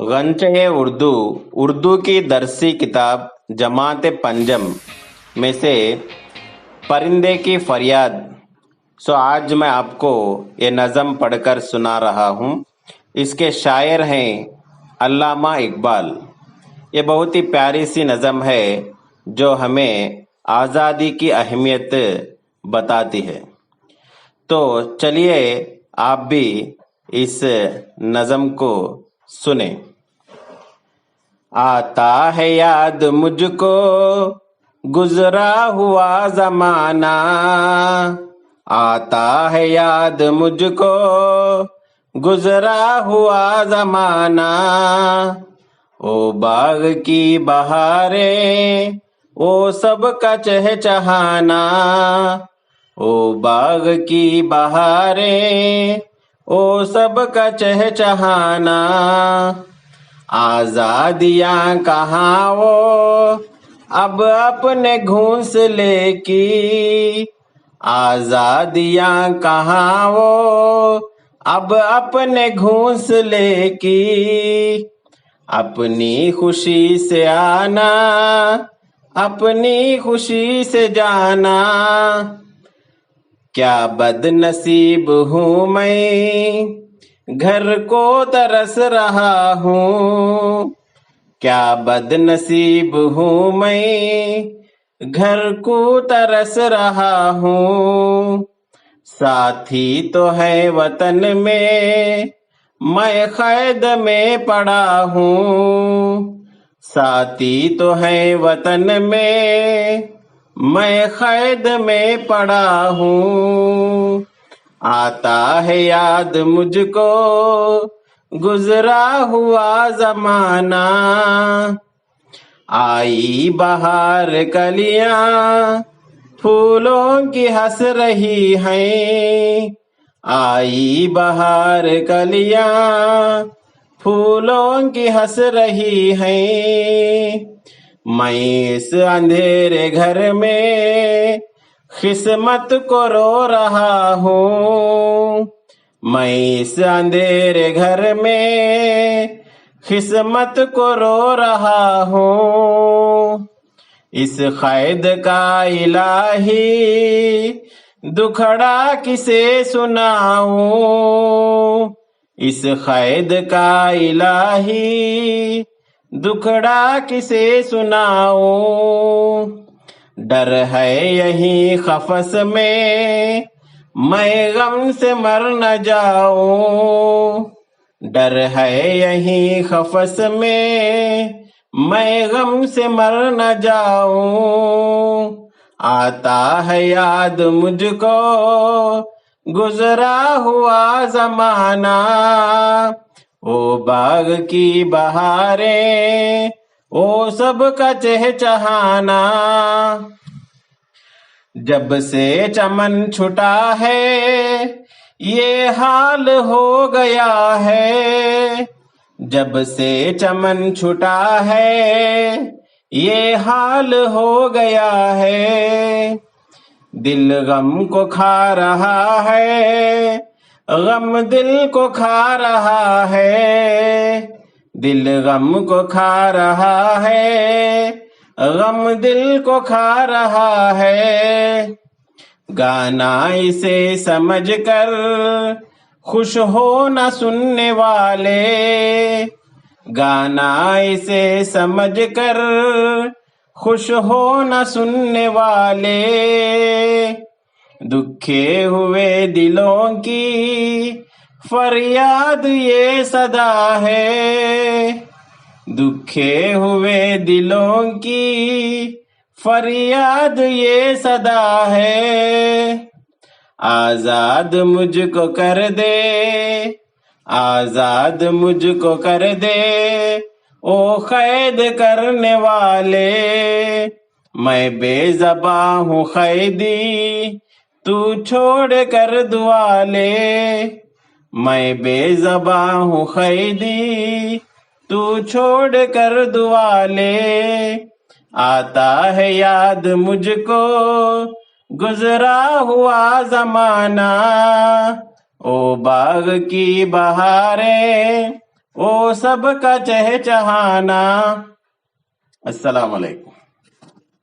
गंचे उर्दू उर्दू की दरसी किताब जमात पंजम में से परिंदे की फरियाद। आज मैं आपको ये नज़म पढ़कर सुना रहा हूँ। इसके शायर हैं अल्लामा इकबाल। ये बहुत ही प्यारी सी नज़म है जो हमें आज़ादी की अहमियत बताती है। तो चलिए आप भी इस नज़म को सुने। आता है याद मुझको गुजरा हुआ जमाना, आता है याद मुझको गुजरा हुआ जमाना। ओ बाग की बहारें ओ सबका चहचहाना, ओ बाग की बहारें ओ सबका चहचहाना। आजादियां कहाँ वो अब अपने घोंसले की, आजादियां कहाँ वो अब अपने घोंसले की। अपनी खुशी से आना अपनी खुशी से जाना, क्या बदनसीब हूँ मैं घर को तरस रहा हूँ, क्या बदनसीब हूँ मैं घर को तरस रहा हूँ। साथी तो है वतन में मैं कैद में पड़ा हूँ, साथी तो है वतन में मैं कैद में पड़ा हूँ। आता है याद मुझको गुजरा हुआ जमाना, आई बहार कलियां फूलों की हंस रही हैं, आई बहार कलियां फूलों की हंस रही हैं। मैं इस अंधेरे घर में किस्मत को रो रहा हूँ, मैं इस अंधेरे घर में किस्मत को रो रहा हूँ। इस कैद का इलाही दुखड़ा किसे सुनाऊं, इस कैद का इलाही दुखड़ा किसे सुनाऊं। डर है यहीं खफस में मैं गम से मर न जाऊं, डर है यहीं खफस में मैं गम से मर न जाऊं। आता है याद मुझको गुजरा हुआ जमाना, ओ बाग की बहारें ओ सबका चहचहाना। जब से चमन छुटा है ये हाल हो गया है, जब से चमन छुटा है ये हाल हो गया है। दिल गम को खा रहा है, गम दिल को खा रहा है, दिल गम को खा रहा है, गम दिल को खा रहा है। गाना इसे समझ कर खुश हो न सुनने वाले, गाना इसे समझ कर खुश हो न सुनने वाले। दुखे हुए दिलों की फरियाद ये सदा है, दुखे हुए दिलों की फरियाद ये सदा है। आजाद मुझको कर दे, आजाद मुझको कर दे ओ कैद करने वाले। मैं बेज़बां हूँ कैदी तू छोड़ कर दुआले, मैं बेज़बां हूँ कैदी तू छोड़ कर दुआले। आता है याद मुझको गुजरा हुआ जमाना, ओ बाग की बहारें ओ सब का चहचहाना. السلام علیکم.